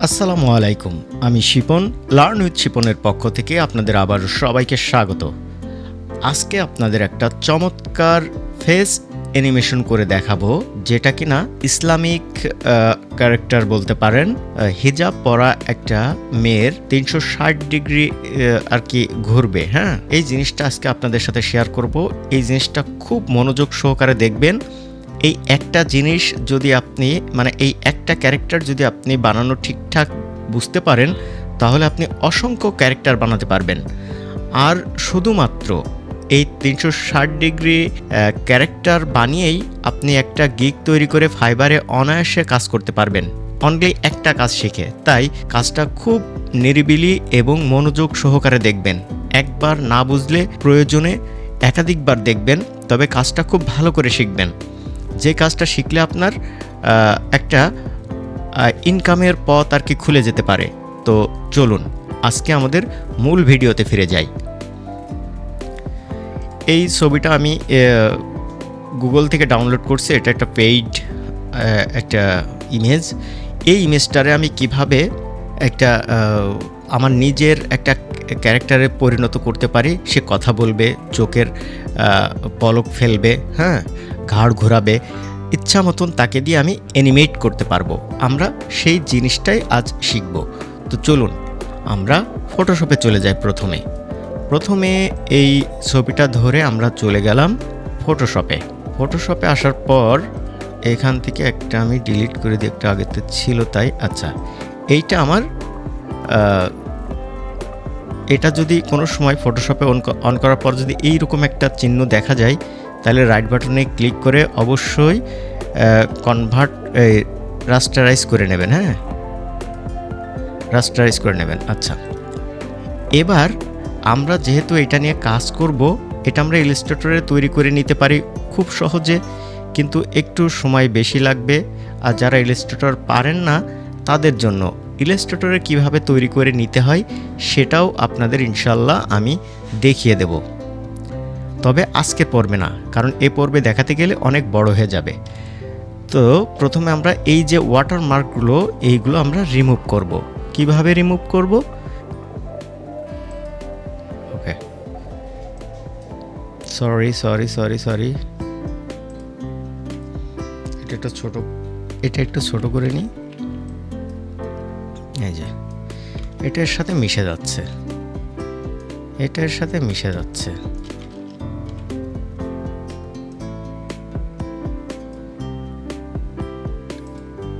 আসসালামু আলাইকুম, আমি শিপন। লার্ন উইথ শিপনের পক্ষ থেকে আপনাদের আবার সবাইকে স্বাগত। আজকে আপনাদের একটা চমৎকার ফেস অ্যানিমেশন করে দেখাবো, যেটা কিনা ইসলামিক ক্যারেক্টার বলতে পারেন। হিজাব পরা একটা মেয়ের 360 ডিগ্রি আর কি ঘুরবে। হ্যাঁ, এই জিনিসটা আজকে আপনাদের সাথে শেয়ার করব। এই জিনিসটা খুব মনোযোগ সহকারে দেখবেন। এই একটা জিনিস যদি আপনি এই একটা ক্যারেক্টার যদি আপনি বানানো ঠিকঠাক বুঝতে পারেন, তাহলে আপনি অসংখ্য ক্যারেক্টার বানাতে পারবেন। আর শুধুমাত্র এই 360 ডিগ্রি ক্যারেক্টার বানিয়েই আপনি একটা গিগ তৈরি করে ফাইবারে অনায়াসে কাজ করতে পারবেন, অনলি একটা কাজ শিখে। তাই কাজটা খুব নিরিবিলি এবং মনোযোগ সহকারে দেখবেন। একবার না বুঝলে প্রয়োজনে একাধিকবার দেখবেন, তবে কাজটা খুব ভালো করে শিখবেন। যে কাজটা শিখলে আপনার একটা ইনকামের পথ আর কি খুলে যেতে পারে। তো চলুন আজকে আমাদের মূল ভিডিওতে ফিরে যাই। এই ছবিটা আমি গুগল থেকে ডাউনলোড করছি। এটা একটা পেইড একটা ইমেজ। এই ইমেজটারে আমি কিভাবে একটা আমার নিজের একটা ক্যারেক্টারে পরিণত করতে পারি। সে কথা বলবে, চোখের পলক ফেলবে, হ্যাঁ, ঘাড় ঘোরাবে, ইচ্ছা মতন তাকে দিয়ে আমি অ্যানিমেট করতে পারবো। আমরা সেই জিনিসটাই আজ শিখব। তো চলুন আমরা ফটোশপে চলে যাই। প্রথমে এই ছবিটা ধরে আমরা চলে গেলাম ফটোশপে আসার পর এখান থেকে একটা আমি ডিলিট করে দিই, একটা আগেতে ছিল তাই। আচ্ছা, এইটা আমার এটা যদি কোনো সময় ফটোশপে অন করার পর যদি এইরকম একটা চিহ্ন দেখা যায়, তাহলে রাইট বাটনে ক্লিক করে অবশ্যই কনভার্ট রাস্টারাইজ করে নেবেন। হ্যাঁ, রাস্টারাইজ করে নেবেন। আচ্ছা, এবার আমরা যেহেতু এটা নিয়ে কাজ করব, এটা আমরা ইলাস্ট্রেটরে তৈরি করে নিতে পারি খুব সহজে, কিন্তু একটু সময় বেশি লাগবে। আর যারা ইলাস্ট্রেটর পারেন না, তাদের জন্য ইলাস্ট্রেটরে কিভাবে তৈরি করে নিতে হয় সেটাও আপনাদের ইনশাল্লাহ আমি দেখিয়ে দেব। তবে আজকের পর্বে না, কারণ এই পর্বে দেখাতে গেলে অনেক বড় হয়ে যাবে। তো প্রথমে আমরা এই যে ওয়াটারমার্কগুলো, এইগুলো আমরা রিমুভ করব। কিভাবে রিমুভ করব? ওকে, সরি, এটা একটু ছোট করে নিই। এই যে এটার সাথে মিশে যাচ্ছে,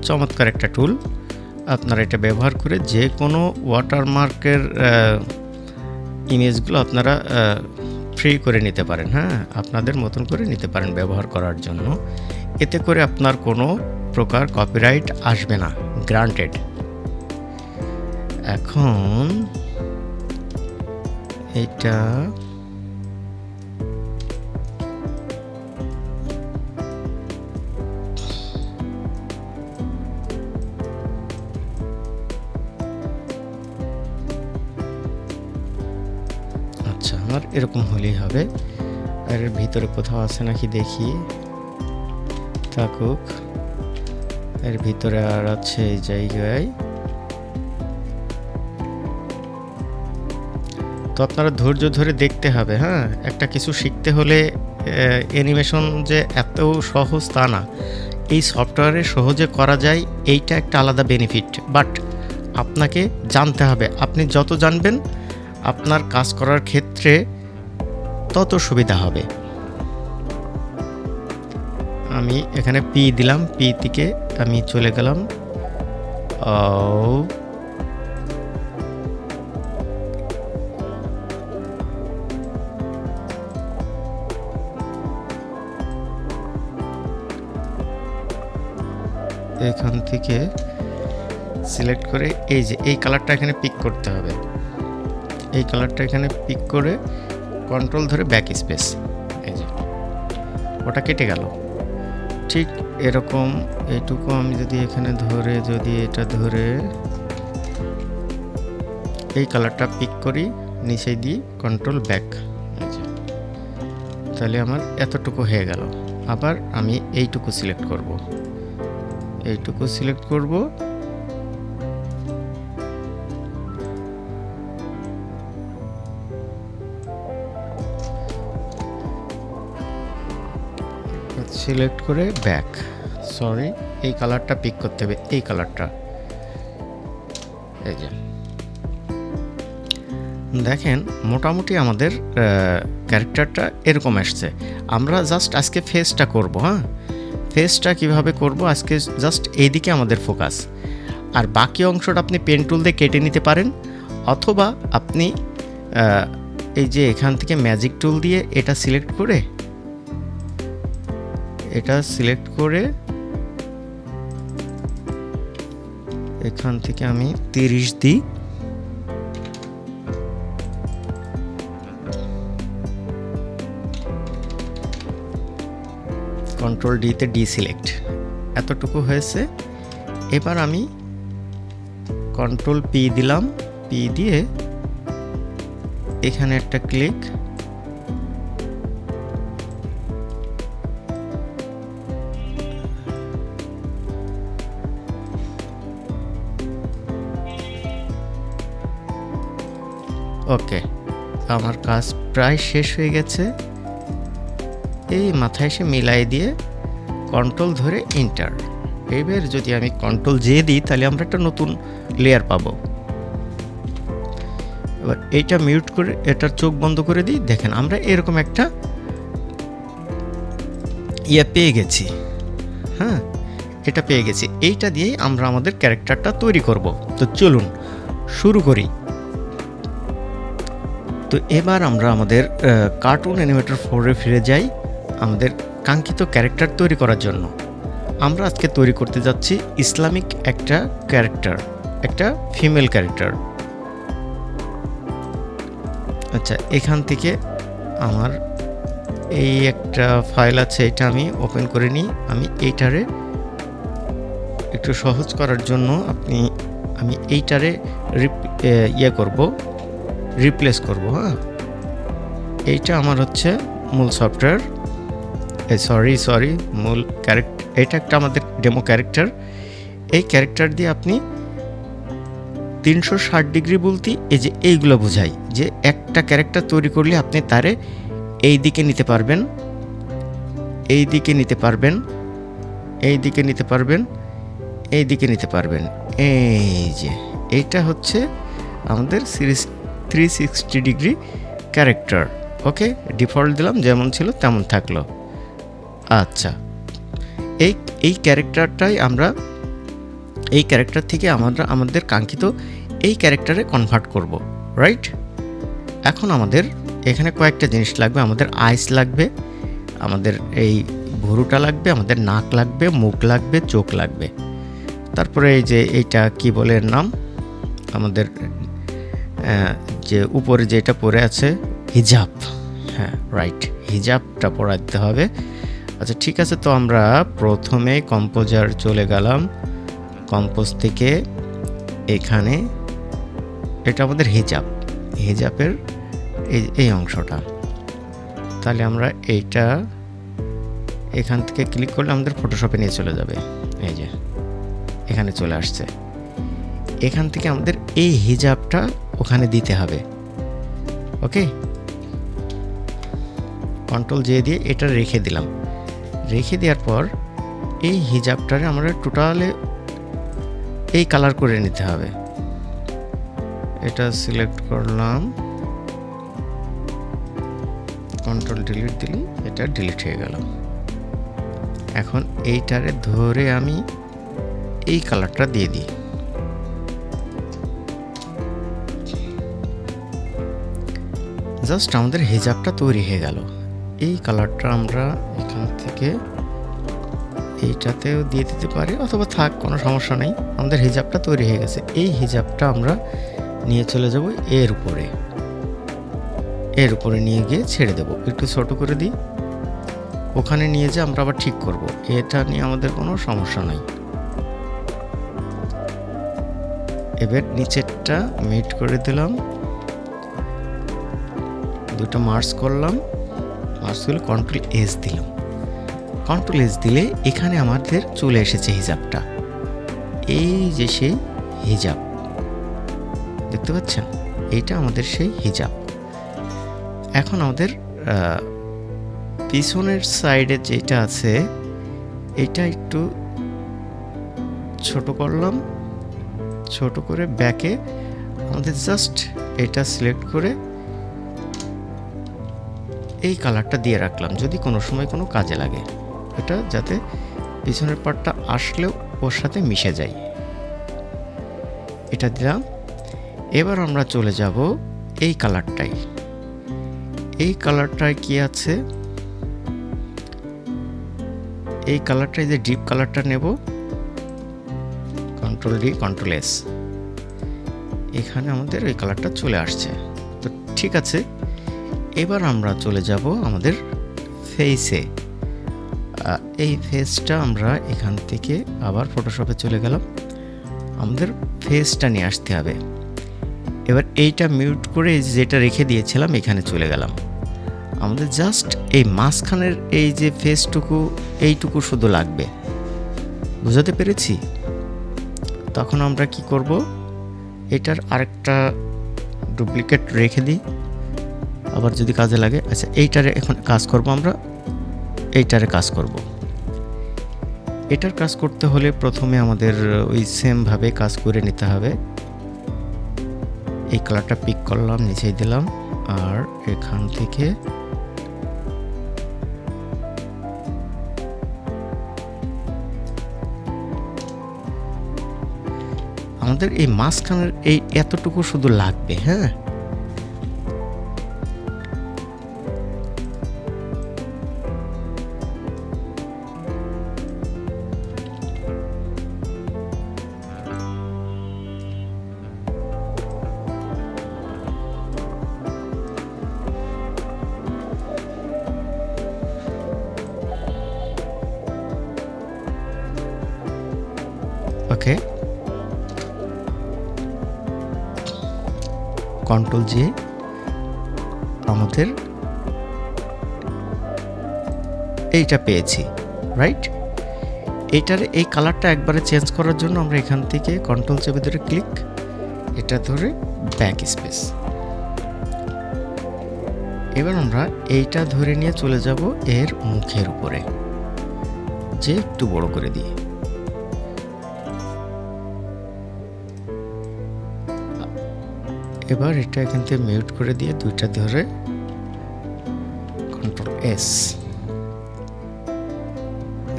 চমৎকার একটা টুল। আপনারা এটা ব্যবহার করে যে কোনো ওয়াটারমার্কের ইমেজগুলো আপনারা ফ্রি করে নিতে পারেন। হ্যাঁ, আপনাদের মতন করে নিতে পারেন ব্যবহার করার জন্য। এতে করে আপনার কোনো প্রকার কপিরাইট আসবে না, গ্রান্টেড। এখন এটা আচ্ছা, আমার এরকম হলেই হবে। আর এর ভিতরে কোথাও আছে নাকি দেখি। থাকুক, এর ভিতরে আর আছে এই জায়গায়। তো আপনারা ধৈর্য ধরে দেখতে হবে। হ্যাঁ, একটা কিছু শিখতে হলে অ্যানিমেশন যে এত সহজ তা না। এই সফটওয়্যারে সহজে করা যায়, এইটা একটা আলাদা বেনিফিট। বাট আপনাকে জানতে হবে। আপনি যত জানবেন আপনার কাজ করার ক্ষেত্রে তত সুবিধা হবে। আমি এখানে পি দিলাম, পি থেকে আমি চলে গেলাম এখান থেকে সিলেক্ট করে এই যে এই কালারটা এখানে পিক করতে হবে। এই কালারটা এখানে পিক করে কন্ট্রোল ধরে ব্যাক স্পেস, এই যে ওটা কেটে গেল। ঠিক এরকম এইটুকু আমি যদি এখানে ধরে, যদি এটা ধরে এই কালারটা পিক করি, নিচে দিই কন্ট্রোল ব্যাক, তাহলে আমার এতটুকু হয়ে গেল। আবার আমি এইটুকু সিলেক্ট করব, সিলেক্ট করে ব্যাক, সরি এই কালারটা পিক করতে হবে, এই কালারটা। এই যে দেখেন মোটামুটি আমাদের ক্যারেক্টারটা এরকম আসছে। আমরা জাস্ট আজকে ফেসটা করব। হ্যাঁ, ফেসটা কিভাবে করব আজকে, জাস্ট এইদিকে আমাদের ফোকাস। আর বাকি অংশটা আপনি পেন টুল দিয়ে কেটে নিতে পারেন, অথবা আপনি এই যে এখান থেকে ম্যাজিক টুল দিয়ে এটা সিলেক্ট করে, এখান থেকে আমি 30 দিই, কন্ট্রোল ডিতে ডিসিলেক্ট, এতটুকু হয়েছে। এবার আমি কন্ট্রোল পি দিলাম, পি দিয়ে এখানে একটা ক্লিক, ওকে আমার কাজ প্রায় শেষ হয়ে গেছে। এই মাথায় এসে মিলাই দিয়ে কন্ট্রোল ধরে এন্টার। এবার যদি আমি কন্ট্রোল জে দিই তাহলে আমরা একটা নতুন লেয়ার পাবো। এবার এইটা মিউট করে এটার চোখ বন্ধ করে দিই। দেখেন আমরা এরকম একটা পেয়ে গেছি। হ্যাঁ, এটা পেয়ে গেছি। এইটা দিয়েই আমরা আমাদের ক্যারেক্টারটা তৈরি করব। তো চলুন শুরু করি। তো এবার আমরা আমাদের কার্টুন অ্যানিমেটর 4-এ ফিরে যাই আমাদের কাঙ্ক্ষিত ক্যারেক্টার তৈরি করার জন্য। আমরা আজকে তৈরি করতে যাচ্ছি ইসলামিক একটা ক্যারেক্টার, একটা ফিমেল ক্যারেক্টার। আচ্ছা, এখান থেকে আমার এই একটা ফাইল আছে, এটা আমি ওপেন করে নিই। আমি এইটারে একটু সহজ করার জন্য আমি এইটারে রিপ্লেস করব। হ্যাঁ, এইটা আমার হচ্ছে মূল সফটওয়্যার, সরি মূল ক্যারেক্টার। এটা একটা আমাদের ডেমো ক্যারেক্টার। এই ক্যারেক্টার দিয়ে আপনি 360 ডিগ্রি বলতে এই যে এইগুলো বোঝাই, যে একটা ক্যারেক্টার তৈরি করলে আপনি তারে এই দিকে নিতে পারবেন, এই দিকে নিতে পারবেন, এই দিকে নিতে পারবেন, এই দিকে নিতে পারবেন। এই যে এইটা হচ্ছে আমাদের সিরিজ 360 ডিগ্রি ক্যারেক্টার। ওকে, ডিফল্ট দিলাম, যেমন ছিল তেমন থাকলো। আচ্ছা, এই ক্যারেক্টারটাই এই ক্যারেক্টার থেকে আমরা আমাদের কাঙ্ক্ষিত এই ক্যারেক্টারে কনভার্ট করব, রাইট? এখন আমাদের এখানে কয়েকটা জিনিস লাগবে। আমাদের আইস লাগবে, আমাদের এই ভুরুটা লাগবে, আমাদের নাক লাগবে, মুখ লাগবে, চোখ লাগবে। তারপরে এই যে এইটা কি বলে এর নাম, আমাদের যে উপরে যেটা পরে আছে হিজাব। হ্যাঁ রাইট, হিজাবটা পরাতে হবে। আচ্ছা ঠিক আছে, তো আমরা প্রথমে কম্পোজার চলে গেলাম, কম্পোজ থেকে এখানে এটা আমাদের হিজাবের এই অংশটা। তাহলে আমরা এইটা এখান থেকে ক্লিক করলে আমাদের ফটোশপে নিয়ে চলে যাবে। এই যে এখানে চলে আসছে। এখান থেকে আমাদের এই হিজাবটা ওখানে দিতে হবে। ওকে, কন্ট্রোল জে দিয়ে এটা রেখে দিলাম। রেখে দেওয়ার পর এই হিজাবটারে আমরা টোটালে এই কালার করে নিতে হবে। এটা সিলেক্ট করলাম, কন্ট্রোল ডিলিট দিলি এটা ডিলিট হয়ে গেল। এখন এইটারে ধরে আমি এই কালারটা দিয়ে দিই। জাস্ট আমাদের হিজাবটা তৈরি হয়ে গেল। এই কালারটা আমরা এখান থেকে এইটাতেও দিয়ে দিতে পারি, অথবা থাক, কোনো সমস্যা নেই। আমাদের হিজাবটা তৈরি হয়ে গেছে। এই হিজাবটা আমরা নিয়ে চলে যাব এর উপরে নিয়ে গিয়ে ছেড়ে দেব। একটু ছোট করে দিই, ওখানে নিয়ে যে আমরা আবার ঠিক করব। এটা নিয়ে আমাদের কোনো সমস্যা নাই। এবার নিচেরটা মিট করে দিলাম, দুটো মার্জ করলাম, মার্জ করে কন্ট্রোল এস দিলাম। কন্ট্রোল এস দিলে এখানে আমাদের চলে এসেছে হিজাবটা। এই যে সেই হিজাব দেখতে পাচ্ছেন, এইটা আমাদের সেই হিজাব। এখন আমাদের পিছনের সাইডে যেটা আছে এটা একটু ছোট করলাম, ছোট করে ব্যাকে আমাদের জাস্ট এটা সিলেক্ট করে এই কালারটা দিয়ে রাখলাম, যদি কোনো সময় কোনো কাজে লাগে, এটা যাতে পিছনের পার্টটা আসলেও ওর সাথে মিশে যায়। এটা দিলাম। এবার আমরা চলে যাব এই কালারটাই। এই কালারটায় কি আছে, এই কালারটাই যে ডিপ কালারটা নেব, কন্ট্রোল ডি কন্ট্রোল এস, এখানে আমাদের এই কালারটা চলে আসছে। তো ঠিক আছে, এবার আমরা চলে যাব আমাদের ফেসে। এই ফেসটা আমরা এখান থেকে আবার ফটোশপে চলে গেলাম, আমাদের ফেসটা নিয়ে আসতে হবে। এবার এইটা মিউট করে যেটা রেখে দিয়েছিলাম এখানে চলে গেলাম। আমাদের জাস্ট এই মাঝখানের এই যে ফেসটুকু, এইটুকু শুধু লাগবে, বুঝাতে পেরেছি? তখন আমরা কি করব, এটার আরেকটা ডুপ্লিকেট রেখে দিই, আবার যদি কাজে লাগে। আচ্ছা, এইটারে এখন কাজ করব, আমরা এইটারে কাজ করব। এটার কাজ করতে হলে প্রথমে আমাদের ওই সেমভাবে কাজ করে নিতে হবে। এই কালারটা পিক করলাম, নিচেই দিলাম, আর এখান থেকে আমাদের এই মাঝখানের এই এতটুকু শুধু লাগবে। হ্যাঁ, ওকে, কন্ট্রোল জি, আমাদের এইটা পেয়েছি, রাইট? এইটার এই কালারটা একবারে চেঞ্জ করার জন্য আমরা এখান থেকে কন্ট্রোল চেপে ধরে ক্লিক, এটা ধরে ব্যাক স্পেস। এবার আমরা এইটা ধরে নিয়ে চলে যাব এর মুখের উপরে, যে একটু বড় করে দিয়ে। এবার এটা এখান থেকে মিউট করে দিয়ে দুইটা ধরে কন্ট্রোল এস।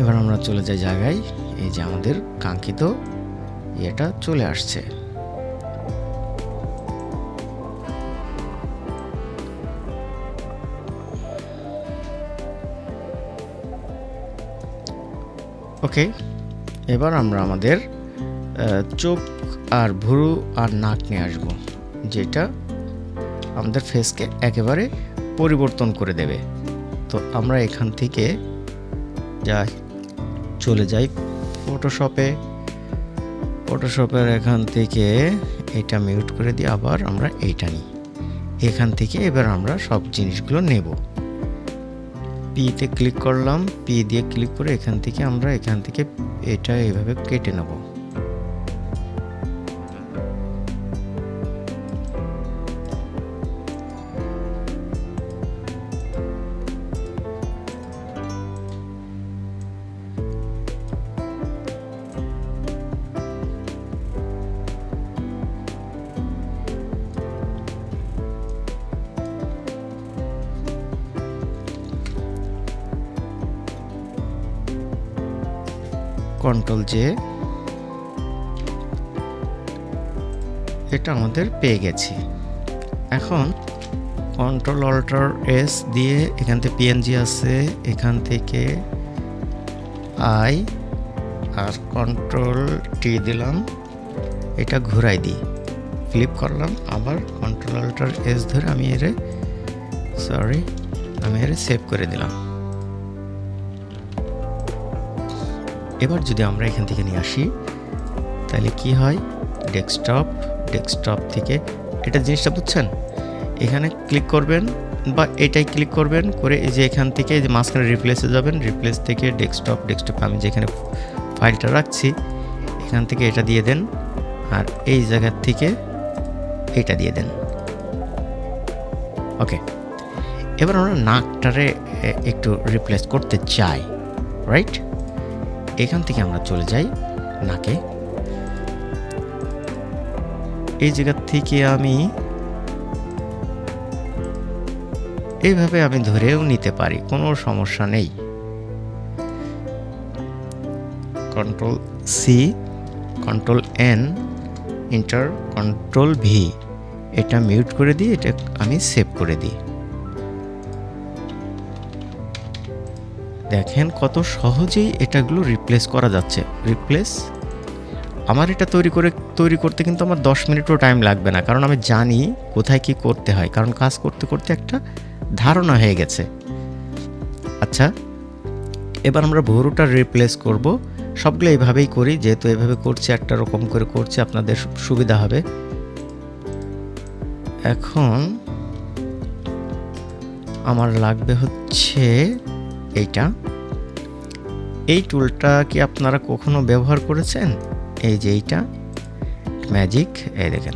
এবার আমরা চলে যাই জায়গায়, এই যে আমাদের কাঙ্ক্ষিত এটা চলে আসছে। ওকে, এবার আমরা আমাদের চোখ আর ভুরু আর নাক নিয়ে আসবো, যেটা আমাদের ফেসকে একেবারে পরিবর্তন করে দেবে। তো আমরা এখান থেকে চলে যাই ফটোশপের এখান থেকে এটা মিউট করে দিয়ে আবার আমরা এইটা নিই এখান থেকে। এবার আমরা সব জিনিসগুলো নেব, পিতে ক্লিক করলাম, পি দিয়ে ক্লিক করে এখান থেকে আমরা এটা এইভাবে কেটে নেব। কন্ট্রোল জে, এটা আমাদের পেয়ে গেছি। এখন কন্ট্রোল অল্টার এস দিয়ে এখান থেকে পিএনজি আছে, এখান থেকে আই আর কন্ট্রোল টি দিলাম, এটা ঘুরাই দিই, ফ্লিপ করলাম, আবার কন্ট্রোল অল্টার এস ধরে আমি এর সেভ করে দিলাম। এবার যদি আমরা এখান থেকে নিয়ে আসি তাহলে কি হয়, ডেস্কটপ থেকে এটা জিনিসটা বুঝছেন, এখানে ক্লিক করবেন বা এটাই ক্লিক করবেন করে এই যে এখান থেকে এই যে মাঝখানে রিপ্লেসে যাবেন, রিপ্লেস থেকে ডেস্কটপ আমি যেখানে ফাইলটা রাখছি এখান থেকে এটা দিয়ে দেন, আর এই জায়গার থেকে এটা দিয়ে দেন। ওকে, এবার আমরা নাকটারে একটু রিপ্লেস করতে চাই, রাইট? এখান থেকে আমরা চলে যাই নাকে। এই জায়গা থেকে আমি এইভাবে আমি ধরেও নিতে পারি, কোনো সমস্যা নেই। Control C, control N, enter, control V, এটা মিউট করে দিই, এটা আমি সেভ করে দিই। দেখেন কত সহজেই এটাগুলো রিপ্লেস করা যাচ্ছে। রিপ্লেস আমার এটা তৈরি করতে কিন্তু আমার 10 মিনিটও টাইম লাগবে না, কারণ আমি জানি কোথায় কি করতে হয়, কারণ কাজ করতে করতে একটা ধারণা হয়ে গেছে। আচ্ছা, এবার আমরা ভুরুটা রিপ্লেস করব। সবগুলো এইভাবেই করি, যেহেতু এভাবে করছি, একটা রকম করে করছি, আপনাদের সুবিধা হবে। এখন আমার লাগবে হচ্ছে এইটা। এই টুলটা কি আপনারা কখনো ব্যবহার করেছেন? এই যে এইটা ম্যাজিক, এই দেখেন।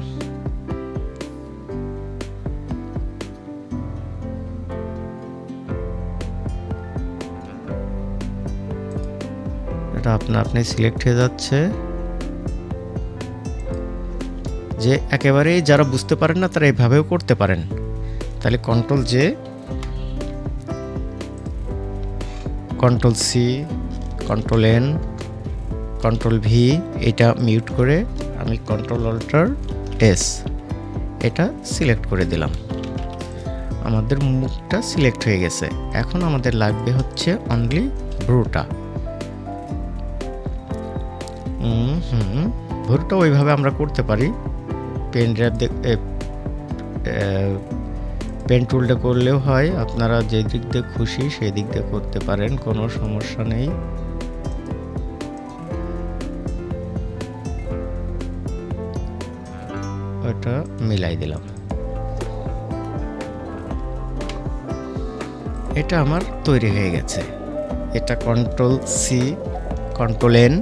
এটা আপনি সিলেক্ট হয়ে যাচ্ছে। যে একেবারেই যারা বুঝতে পারেন না তারা এইভাবেও করতে পারেন। তাহলে control J, control C, control N, control V, এটা মিউট করে আমি কন্ট্রোল অল্টার এস, এটা সিলেক্ট করে দিলাম। আমাদের মুখটা সিলেক্ট হয়ে গেছে। এখন আমাদের লাগবে হচ্ছে অনলি ভ্রুটা। ভ্রুটা ওইভাবে আমরা করতে পারি। পেন ড্রাইভ পেন টুলটা করলেও হয়, আপনারা যে দিক দিয়ে খুশি সেই দিক দিয়ে করতে পারেন, কোনো সমস্যা নেই। ওটা মিলাই দিলাম। এটা আমার তৈরি হয়ে গেছে। এটা control C, control N,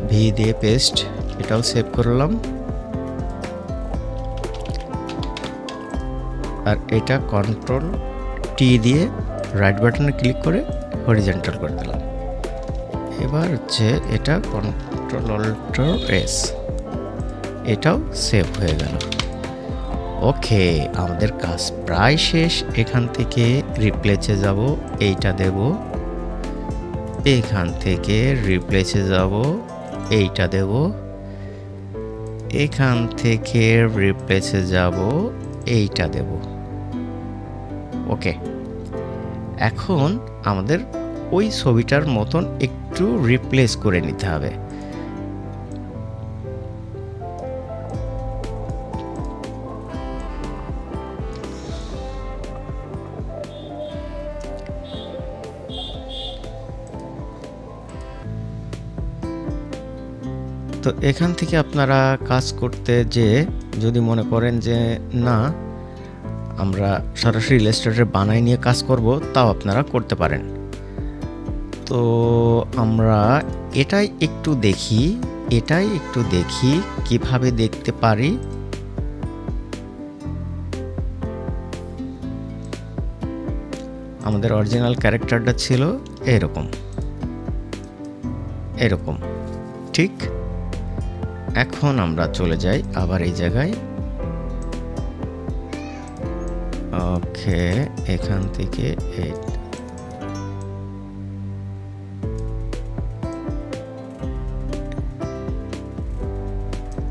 V দিয়ে পেস্ট, এটাও সেভ করলাম। আর এটা কন্ট্রোল টি দিয়ে রাইট বাটনে ক্লিক করে হরিজন্টাল করে দিলাম। এবার হচ্ছে এটা কন্ট্রোল অল্টার এস, এটাও সেভ হয়ে গেল। ওকে, আমাদের কাজ প্রায় শেষ। এখান থেকে রিপ্লেসে যাব, এইটা দেব। এখান থেকে রিপ্লেসে যাব, এইটা দেব। এখান থেকে রিপ্লেসে যাব, এইটা দেব। ওকে, এখন আমাদের ওই ছবিটার মতন একটু রিপ্লেস করে নিতে হবে। তো এখান থেকে আপনারা কাজ করতে যে যদি মনে করেন যে না আমরা সরাসরি ইলাস্ট্রেটর বানাই নিয়ে কাজ করব, তাও আপনারা করতে পারেন। তো আমরা এটাই একটু দেখি কিভাবে দেখতে পারি। আমাদের অরিজিনাল ক্যারেক্টারটা ছিল এরকম, ঠিক? এখন আমরা চলে যাই আবার এই জায়গায়। ওকে, এখান থেকে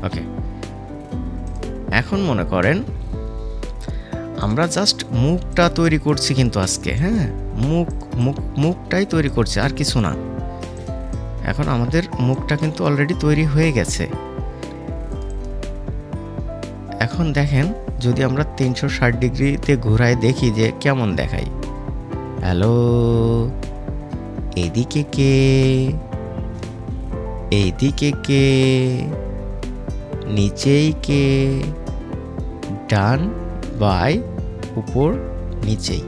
ওকে, এখন মনে করেন আমরা জাস্ট মুখটা তৈরি করছি, কিন্তু আজকে মুখটাই তৈরি করছি, আর কিছু না। এখন আমাদের মুখটা কিন্তু অলরেডি তৈরি হয়ে গেছে। এখন দেখেন, যদি আমরা 360 ডিগ্রিতে ঘোরায় দেখি যে কেমন দেখাই। হ্যালো, এইদিকে কে, নিচেই কে, ডান বাই উপর নিচেই।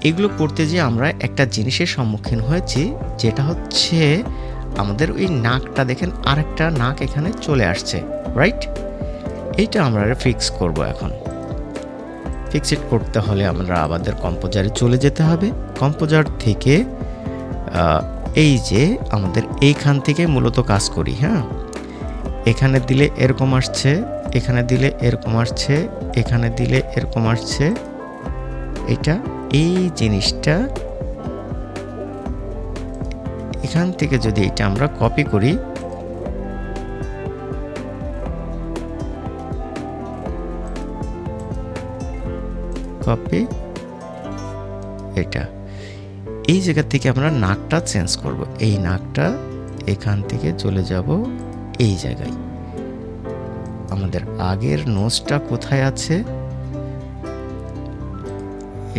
এগুলো করতে যে আমরা একটা জিনিসের সম্মুখীন হয়েছি, যেটা হচ্ছে আমাদের ওই নাকটা দেখেন, আরেকটা নাক এখানে চলে আসছে, রাইট? এইটা আমরা ফিক্স করব এখন। ফিক্সড করতে হলে আমরা আমাদের কম্পোজারে চলে যেতে হবে। কম্পোজার থেকে এই যে আমাদের এইখান থেকে মূলত কাজ করি। হ্যাঁ, এখানে দিলে এরকম আসছে, এখানে দিলে এরকম আসছে, এখানে দিলে এরকম আসছে। এটা এই জিনিসটা এখান থেকে যদি এটা আমরা কপি করি, কপি, এটা এই জায়গা থেকে আমরা নাকটা চেঞ্জ করব। এই নাকটা এখান থেকে চলে যাব এই জায়গায়। আমাদের আগের নোজটা কোথায় আছে,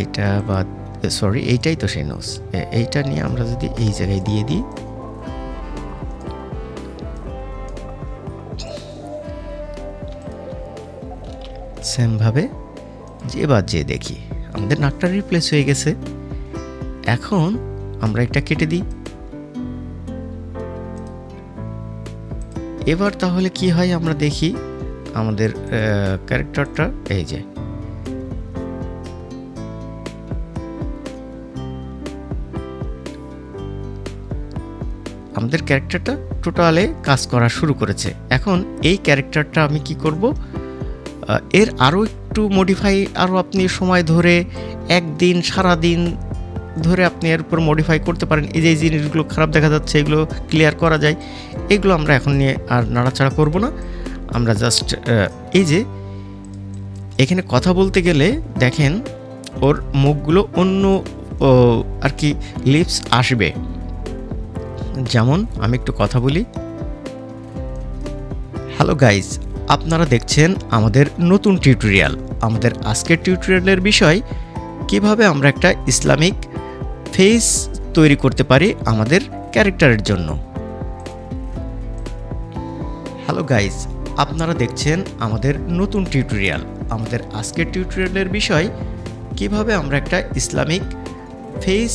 এটা বা সরি এইটাই তো সেই নোজ। এইটা নিয়ে আমরা যদি এই জায়গায় দিয়ে দিই, সেমভাবে এবার যে দেখি আমাদের নাকটা রিপ্লেস হয়ে গেছে। এখন আমরা এটা কেটে দিই। এবার তাহলে কি হয় আমরা দেখি আমাদের ক্যারেক্টারটা, এই যে আমাদের ক্যারেক্টারটা টোটালে কাজ করা শুরু করেছে। এখন এই ক্যারেক্টারটা আমি কি করব, এর আরও একটু মডিফাই, আরও আপনি সময় ধরে একদিন সারাদিন ধরে আপনি এর উপর মডিফাই করতে পারেন। এই যে এই জিনিসগুলো খারাপ দেখা যাচ্ছে, এগুলো ক্লিয়ার করা যায়। এগুলো আমরা এখন নিয়ে আর নাড়াচাড়া করব না। আমরা জাস্ট এই যে এখানে কথা বলতে গেলে দেখেন ওর মুখগুলো অন্য আর কি লিপস আসবে। যেমন আমি একটু কথা বলি, হ্যালো গাইজ, আপনারা দেখছেন আমাদের নতুন টিউটোরিয়াল। আমাদের আজকের টিউটোরিয়ালের বিষয় কিভাবে আমরা একটা ইসলামিক ফেস তৈরি করতে পারি আমাদের ক্যারেক্টারের জন্য। হ্যালো গাইজ, আপনারা দেখছেন আমাদের নতুন টিউটোরিয়াল। আমাদের আজকের টিউটোরিয়ালের বিষয় কিভাবে আমরা একটা ইসলামিক ফেস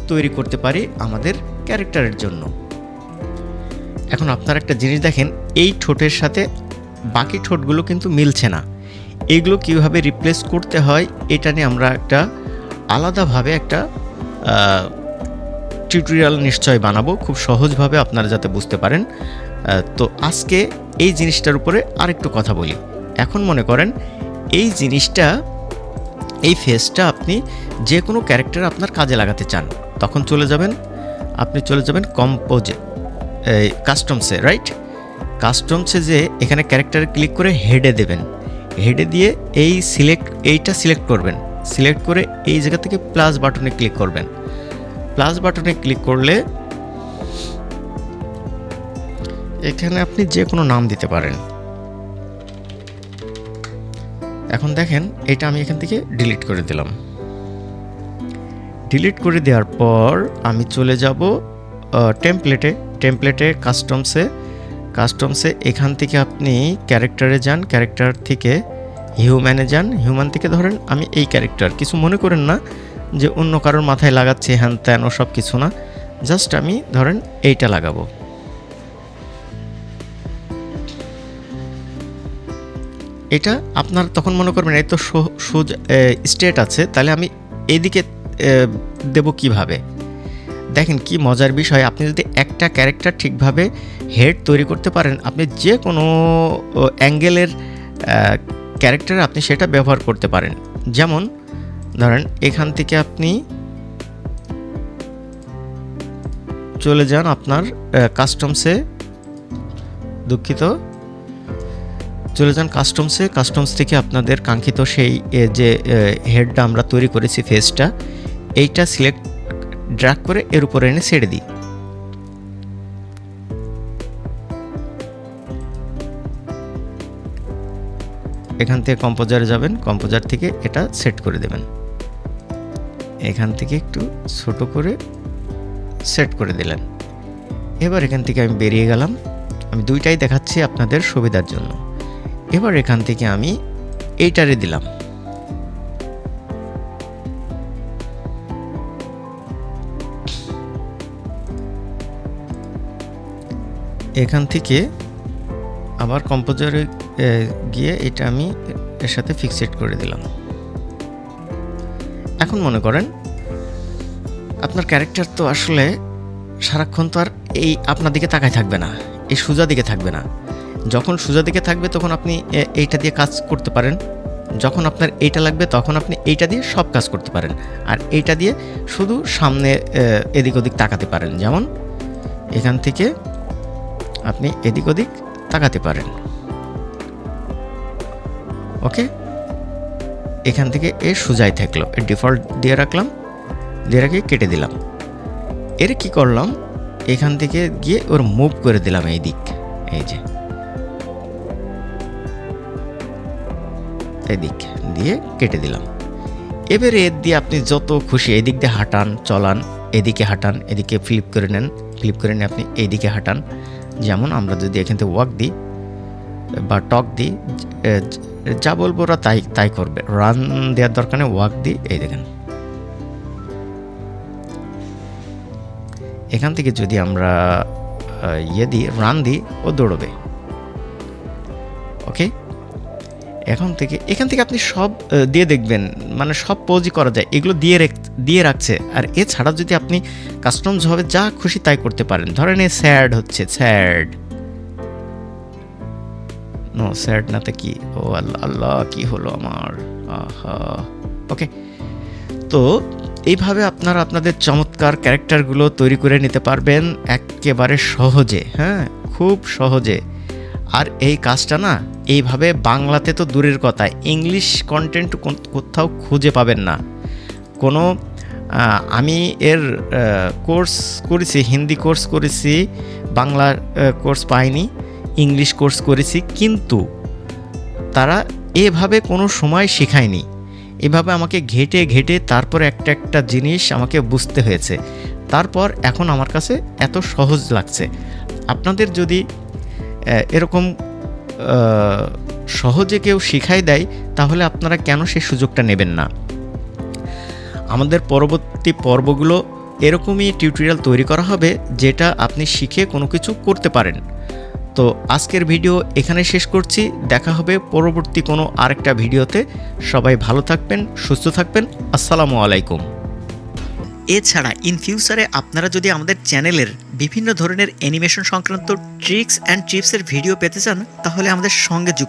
তৈরি করতে পারি আমাদের ক্যারেক্টারের জন্য। এখন আপনারা একটা জিনিস দেখেন, এই ঠোঁটের সাথে বাকি ঠোঁটগুলো কিন্তু মিলছে না। এগুলো কিভাবে রিপ্লেস করতে হয় এটা নিয়ে আমরা একটা আলাদাভাবে একটা টিউটোরিয়াল নিশ্চয় বানাবো, খুব সহজভাবে আপনারা যাতে বুঝতে পারেন। তো আজকে এই জিনিসটার উপরে আরেকটু কথা বলি। এখন মনে করেন এই জিনিসটা, এই ফেসটা আপনি যে কোনো ক্যারেক্টার আপনার কাজে লাগাতে চান, তখন আপনি চলে যাবেন কম্পোজে, কাস্টমসে, রাইট? কাস্টমসে যে এখানে ক্যারেক্টারে ক্লিক করে হেডে দেবেন। হেডে দিয়ে এইটা সিলেক্ট করবেন। সিলেক্ট করে এই জায়গা থেকে প্লাস বাটনে ক্লিক করবেন। প্লাস বাটনে ক্লিক করলে এখানে আপনি যে কোনো নাম দিতে পারেন। এখন দেখেন এটা আমি এখান থেকে ডিলিট করে দিলাম। ডিলিট করে দেওয়ার পর আমি চলে যাব টেমপ্লেটে কাস্টমসে এখান থেকে আপনি ক্যারেক্টারে যান, ক্যারেক্টার থেকে হিউম্যানে যান। হিউম্যান থেকে ধরেন আমি এই ক্যারেক্টার, কিছু মনে করেন না যে অন্য কারোর মাথায় লাগাচ্ছে হ্যান ত্যান ও সব কিছু না, জাস্ট আমি ধরেন এইটা লাগাবো। এটা আপনার তখন মনে করবেন এই তো স্টেট আছে, তাহলে আমি এইদিকে দেব কিভাবে? দেখেন কি মজার বিষয়, আপনি যদি একটা ক্যারেক্টার ঠিকভাবে হেড তৈরি করতে পারেন, আপনি যে কোনো অ্যাঙ্গেলের ক্যারেক্টার আপনি সেটা ব্যবহার করতে পারেন। যেমন ধরেন এখান থেকে আপনি চলে যান আপনার কাস্টমসে, কাস্টমস থেকে আপনাদের কাঙ্ক্ষিত সেই যে হেডটা আমরা তৈরি করেছি, ফেসটা, এইটা সিলেক্ট ড্র্যাগ করে এর উপরে এনে ছেড়ে দিই। এখান থেকে কম্পোজারে যাবেন, কম্পোজার থেকে এটা সেট করে দেবেন। এখান থেকে একটু ছোট করে সেট করে দিলেন। এবার এখান থেকে আমি বেরিয়ে গেলাম। আমি দুইটাই দেখাচ্ছি আপনাদের সুবিধার জন্য। এবার এখান থেকে আমি এইটারে দিলাম। এখান থেকে আবার কম্পোজারে গিয়ে এটা আমি এর সাথে ফিক্সড করে দিলাম। এখন মনে করেন আপনার ক্যারেক্টার তো আসলে সারাক্ষণ তো আর এই আপনার দিকে তাকায় থাকবে না, এই সোজা দিকে থাকবে না। যখন সোজা দিকে থাকবে তখন আপনি এইটা দিয়ে কাজ করতে পারেন, যখন আপনার এইটা লাগবে তখন আপনি এইটা দিয়ে সব কাজ করতে পারেন, আর এইটা দিয়ে শুধু সামনে এদিক ওদিক তাকাতে পারেন। যেমন এখান থেকে আপনি এদিক ওদিক তাকাতে পারেন। ওকে, এখান থেকে এ সোজাই থাকলো, এর ডিফল্ট দিয়ে রাখলাম, দিয়ে রাখি কেটে দিলাম। এর কি করলাম, এখান থেকে গিয়ে ওর মুভ করে দিলাম এই দিক, এই যে এই দিক দিয়ে কেটে দিলাম। এবারে এর দিয়ে আপনি যত খুশি এদিক দিয়ে হাঁটান, চলান, এদিকে হাঁটান, এদিকে ফ্লিপ করে নেন, ফ্লিপ করে নিয়ে আপনি এইদিকে হাঁটান। যেমন আমরা যদি এখান থেকে ওয়াক দিই বা টক দিই, যা বলবো ওরা তাই তাই করবে। রান দেওয়ার দরকার নেই, ওয়াক দিই, এই দেখেন এখান থেকে যদি আমরা দিই, রান দিই, ও দৌড়বে। ওকে, এখান থেকে আপনি সব দিয়ে দেখবেন, মানে সব পোজই করা যায়, এগুলো দিয়ে রাখছে। আর এছাড়া যদি আপনি কাস্টমসভাবে যা খুশি তাই করতে পারেন। ধরেন এ স্যাড হচ্ছে, স্যাড নো, স্যাড নাতে কি, ও আল্লাহ আল্লাহ কি হলো আমার, আহা। ওকে, তো এইভাবে আপনারা আপনাদের চমৎকার ক্যারেক্টারগুলো তৈরি করে নিতে পারবেন একেবারে সহজে, হ্যাঁ, খুব সহজে। আর এই কাজটা না এইভাবে বাংলাতে তো দূরের কথা, ইংলিশ কন্টেন্ট কোথাও খুঁজে পাবেন না। কোনো আমি এর কোর্স করেছি, হিন্দি কোর্স করেছি, বাংলা কোর্স পাইনি, ইংলিশ কোর্স করেছি, কিন্তু তারা এভাবে কোনো সময় শেখায়নি। এভাবে আমাকে ঘেটে ঘেটে তারপর একটা একটা জিনিস আমাকে বুঝতে হয়েছে, তারপর এখন আমার কাছে এত সহজ লাগছে। আপনাদের যদি এরকম সহজে কেউ শিখাই দেয় তাহলে আপনারা কেন সেই সুযোগটা নেবেন না? আমাদের পরবর্তী পর্বগুলো এরকমই টিউটোরিয়াল তৈরি করা হবে যেটা আপনি শিখে কোনো কিছু করতে পারেন। তো আজকের ভিডিও এখানে শেষ করছি, দেখা হবে পরবর্তী কোনো আরেকটা ভিডিওতে। সবাই ভালো থাকবেন, সুস্থ থাকবেন, আসসালামু আলাইকুম। এছাড়া ইন ফিউচারে আপনারা যদি আমাদের চ্যানেলের বিভিন্ন ধরনের অ্যানিমেশন সংক্রান্ত ট্রিক্স অ্যান্ড টিপসের ভিডিও পেতে চান তাহলে আমাদের সঙ্গে যুক্ত